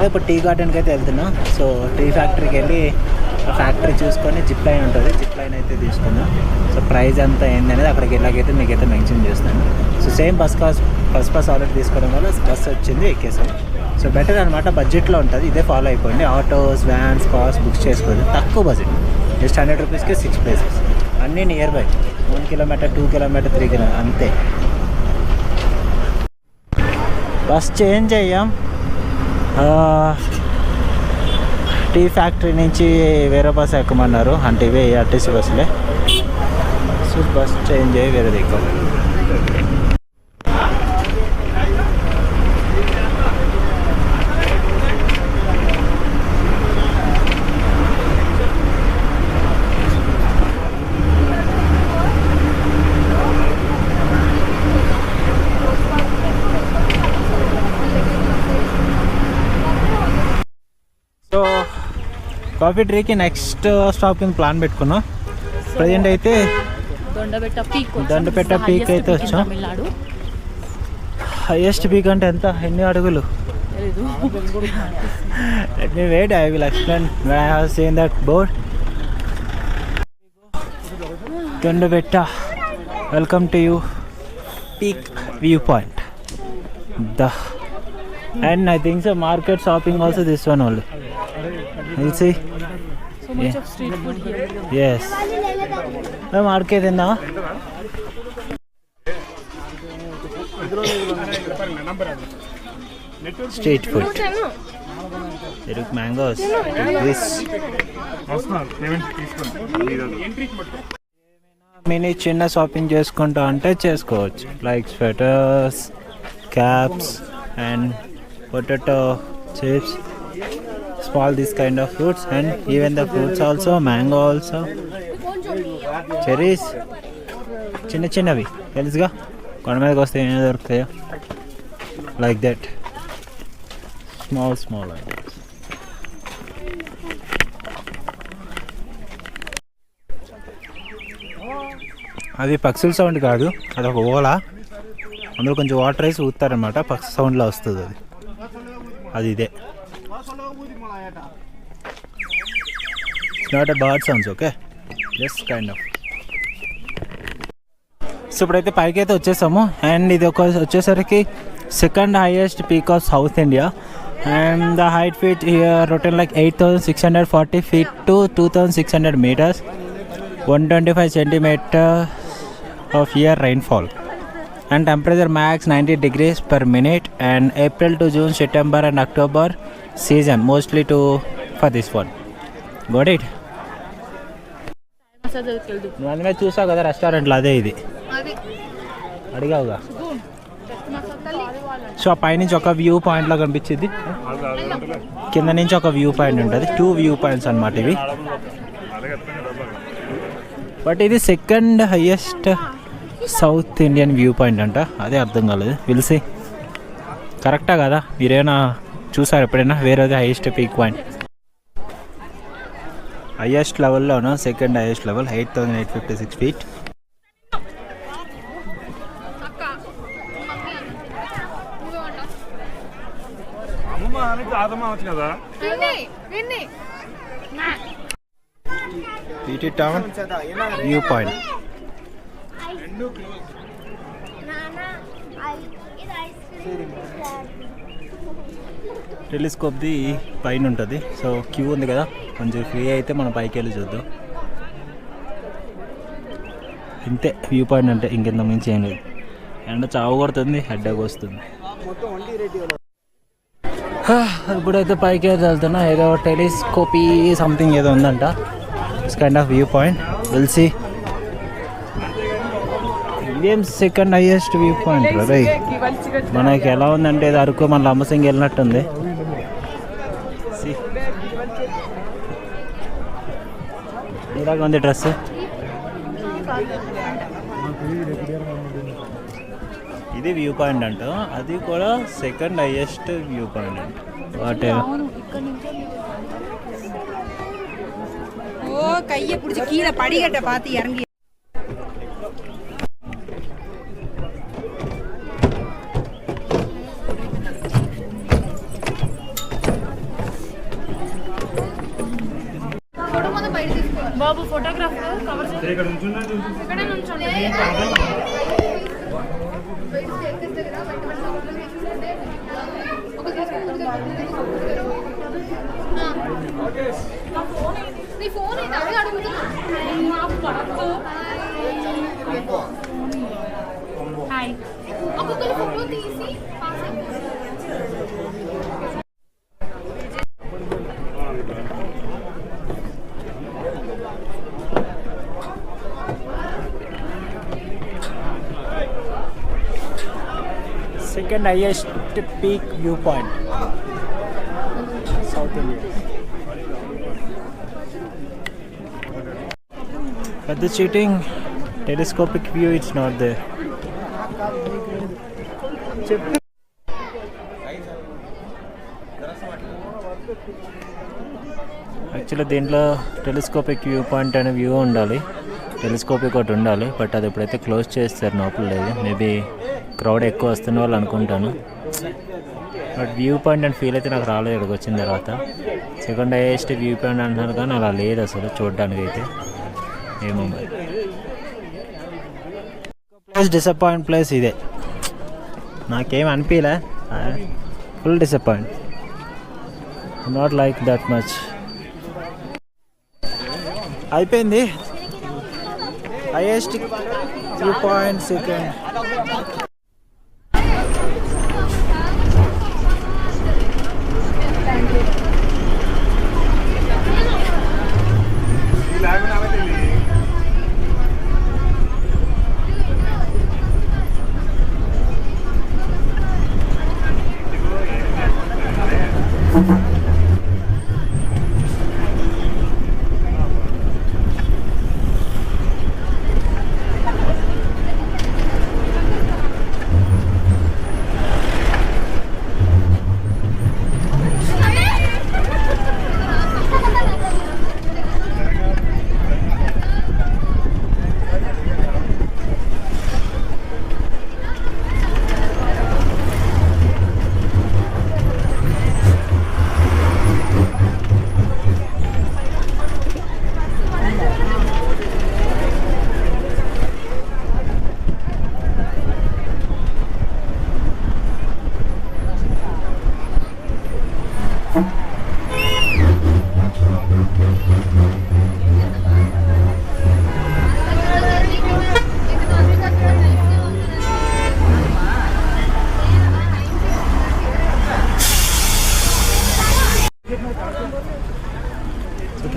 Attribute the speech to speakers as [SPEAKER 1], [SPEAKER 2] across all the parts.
[SPEAKER 1] ఇప్పుడు టీ గార్డెన్కి అయితే వెళ్తున్నాం. సో టీ ఫ్యాక్టరీకి వెళ్ళి ఫ్యాక్టరీ చూసుకొని జిప్ లైన్ ఉంటుంది, జిప్ లైన్ అయితే తీసుకుందాం. సో ప్రైస్ ఎంత ఏంది అనేది అక్కడికి వెళ్ళాకైతే మీకైతే మెన్షన్ చేస్తాను. So same bus pass already తీసుకోవడం వల్ల బస్ వచ్చింది, ఎక్కేసాం. సో బెటర్ అనమాట, బడ్జెట్లో ఉంటుంది. ఇదే ఫాలో అయిపోయింది. ఆటోస్, వ్యాన్స్, కార్స్ బుక్ చేసుకోవాలి, తక్కువ బడ్జెట్, జస్ట్ 100 రూపీస్కి 6 ప్లేసెస్, అన్నీ nearby, 1 kilometre, 2 kilometre, 3 kilometre అంతే. బస్ చేంజ్ అయ్యాం. టీ ఫ్యాక్టరీ నుంచి వేరే బస్ ఎక్కమన్నారు, అంటే ఇవే ఆర్టీసీ బస్సులే. సో బస్ చేంజ్ అయ్యి వేరే దిక్కు. సో కాఫీ ట్రీకి నెక్స్ట్ స్టాపింగ్ ప్లాన్ పెట్టుకున్నాం. ప్రజెంట్ అయితే దొండపెట్ట పీక్ అయితే వచ్చాం. హైయెస్ట్ పీక్ అంటే ఎంత, ఎన్ని అడుగులు? Let me wait, I will explain when I have seen that board. Dondapetta, welcome to you peak viewpoint. And I think so market shopping also this one only. We'll see.
[SPEAKER 2] So much of street food here.
[SPEAKER 1] Yes. The market in now. Street food. There are mangoes. This. Mini చిన్న shopping చేసుకుంటా అంటే చేసుకోవచ్చు, like sweaters, caps and potato chips, small this kind of fruits, and even the fruits also, mango also, cherries, చిన్న చిన్నవి తెలుసుగా, కొండ మీదకి వస్తే ఏమైనా దొరుకుతాయో, లైక్ దట్ స్మాల్ ఐటమ్స్. అది పక్షుల సౌండ్ కాదు, అదొక ఓలా, అందులో కొంచెం వాటర్ వేసి ఊతారనమాట, పక్షి సౌండ్లో వస్తుంది అది, అది ఇదే. Not a bird sounds, okay, just kind of. So ఇప్పుడైతే పైకి అయితే వచ్చేసాము. అండ్ ఇది వచ్చేసరికి second highest peak of South India. And the height feet here రొటన్ like 8,640 feet to 2,600 meters, 125 centimeters of year rainfall. And temperature max 90 degrees per minute. And April to June, September and October season mostly to for this one. Got it? నువ్వు అన్నీ చూసావు కదా రెస్టారెంట్లో, అదే ఇది అడిగావుగా. So ఆ పైనుంచి ఒక వ్యూ పాయింట్లో కనిపించింది, కింద నుంచి ఒక వ్యూ పాయింట్ ఉంటుంది, 2 వ్యూ పాయింట్స్ అనమాట ఇవి. బట్ ఇది second highest south Indian view point అంట, అదే అర్థం కాలేదు. విల్సి కరెక్టా కదా, మీరేమైనా చూసారు ఎప్పుడైనా వేరేది హైయెస్ట్ పీక్ పాయింట్? హైయెస్ట్ లెవెల్లోనూ సెకండ్ హైయెస్ట్ లెవెల్ 8,856 feet. పీటీ టౌన్ వ్యూ పాయింట్. టెలిస్కోప్ది పైన ఉంటుంది. సో క్యూ ఉంది కదా, కొంచెం ఫ్రీ అయితే మనం పైకి వెళ్ళి చూద్దాం. ఇంతే వ్యూ పాయింట్ అంటే, ఇంకెంత మించి ఏం లేదు. ఎండ చావు కొడుతుంది, హెడ్ఏక్ వస్తుంది. ఇప్పుడైతే పైకి అయితే వెళ్తున్నా, ఏదో టెలిస్కోపీ సంథింగ్ ఏదో ఉందంట, it's kind of view point. We'll see. ఇదేం సెకండ్ హైయెస్ట్ వ్యూ పాయింట్ రే, మనకి ఎలా ఉందంటే ఇది అరకు మన లంబసింగి వెళ్ళినట్టుంది. ఇలాగ ఉంది డ్రెస్. ఇది వ్యూ పాయింట్ అంట, అది కూడా సెకండ్ హైయెస్ట్ వ్యూ పాయింట్ అంట. వాట్
[SPEAKER 2] கையை பிடிச்சி கீழே படிக்கட்டை பார்த்து இறங்கி. బాబు ఫోటోగ్రాఫర్ కవర్ ఇక్కడ నుంచోండి. నీ ఫోన్ అయితే అదే అడుగుతున్నా. హాయ్ ఒక్కొక్కరు ఫోటో తీసి
[SPEAKER 1] second highest peak viewpoint, South India. But the cheating telescopic view, it's not there. Actually దీంట్లో టెలిస్కోపిక్ వ్యూ పాయింట్ అనే వ్యూ ఉండాలి, టెలిస్కోపిక్ ఒకటి ఉండాలి. బట్ అది ఎప్పుడైతే క్లోజ్ చేస్తారు లోపల లేదు. మేబీ క్రౌడ్ ఎక్కువ వస్తున్న వాళ్ళు అనుకుంటాను. But view point and feel అయితే నాకు రాలేదు ఇక్కడికి వచ్చిన తర్వాత. సెకండ్ హైయెస్ట్ వ్యూ పాయింట్ అంటున్నారు కానీ అలా లేదు అసలు చూడడానికి అయితే. ఏమో ప్లేస్ డిసప్పాయింట్ ప్లేస్ ఇదే. నాకేం అనిపించలే, full disappoint, not like that much. అయిపోయింది highest view point second.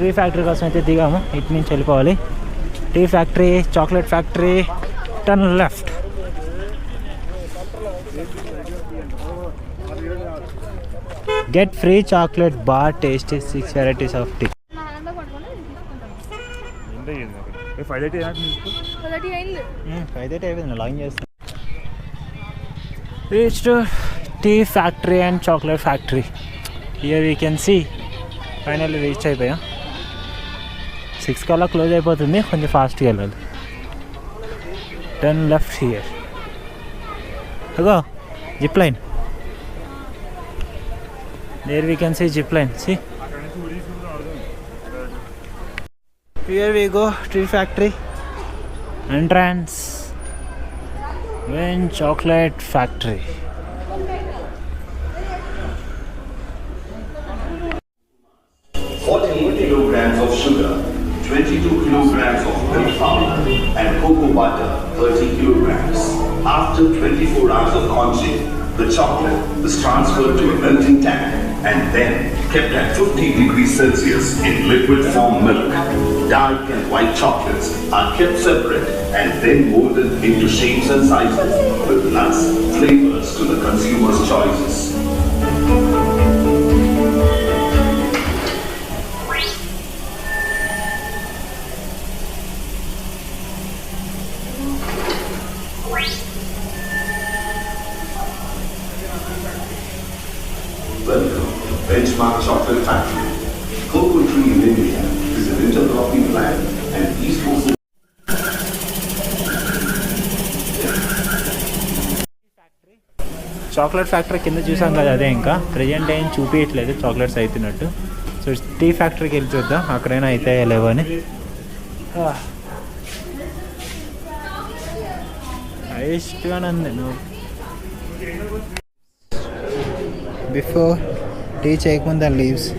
[SPEAKER 1] Tea factory కోసం అయితే దిగాము. ఇటు నుంచి వెళ్ళిపోవాలి. Tea factory, chocolate factory, turn left. Get free chocolate bar, taste 6 varieties of tea. 5:30 అయిపోయింది. లాంగ్ చేస్తాను. Reach to tea factory and chocolate factory. Here we can see finally reach అయిపోయాం. 6 కల్లా క్లోజ్ అయిపోతుంది, కొంచెం ఫాస్ట్గా వెళ్ళాలి. Turn left here. అగో zip line. There we can see zip line. See here we go. Tea factory entrance, then chocolate factory.
[SPEAKER 3] 14 kilograms of sugar, 22 kilograms of milk powder, and cocoa butter, 30 kilograms. After 24 hours of conching, the chocolate is transferred to a melting tank and then kept at 50 degrees Celsius in liquid form milk. Dark and white chocolates are kept separate and then molded into shapes and sizes with nuts, flavors to the consumer's choices. Welcome to Benchmark Chocolate Factory. Cocoa Tree in India is an intercropping plant and East Coast.
[SPEAKER 1] Chocolate factory కింద చూసాం కదా, అదే ఇంకా present ఏం చూపించట్లేదు chocolates అవుతున్నట్టు. So tea ఫ్యాక్టరీకి వెళ్ళి చూద్దాం అక్కడైనా అవుతాయా లేవో అని. ఇష్టంగానే ఉంది నువ్వు బిఫోర్ టీ చేయకముందు ఆ లీవ్స్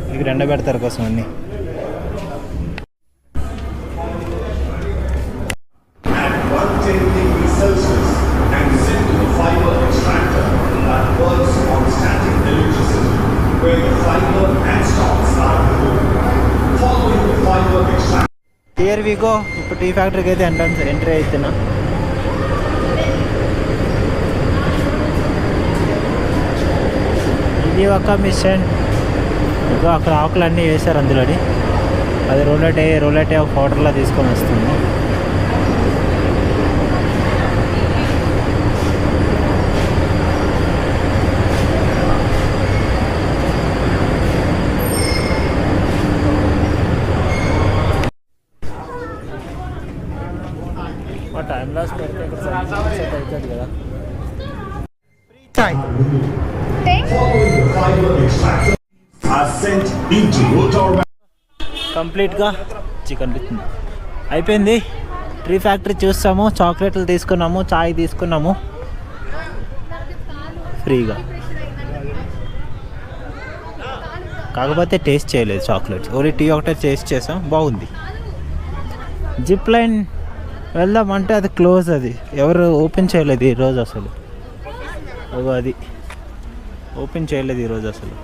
[SPEAKER 1] మీకు ఎండబెడతారు కోసం అన్నీ. Here we go. ఇప్పుడు టీ ఫ్యాక్టరీకి అయితే ఎంట్రీ అవుతున్నా. ఇది ఒక మిషన్. ఇంకా అక్కడ ఆకులు అన్నీ వేశారు అందులోని. అది రోలెటే ఒక పౌడర్లా తీసుకొని వస్తుంది. టైం లాస్ పెడితే అవుతుంది కదా. కంప్లీట్గా కనిపిస్తుంది. అయిపోయింది. ట్రీ ఫ్యాక్టరీ చూస్తాము, చాక్లెట్లు తీసుకున్నాము, చాయ్ తీసుకున్నాము ఫ్రీగా. కాకపోతే టేస్ట్ చేయలేదు చాక్లెట్స్, ఓన్లీ టీ ఒకటే టేస్ట్ చేసాం. బాగుంది. జిప్ లైన్ వెళ్దామంటే అది క్లోజ్. అది ఎవరు ఓపెన్ చేయలేదు ఈరోజు అసలు. అది ఓపెన్ చేయలేదు ఈరోజు అసలు.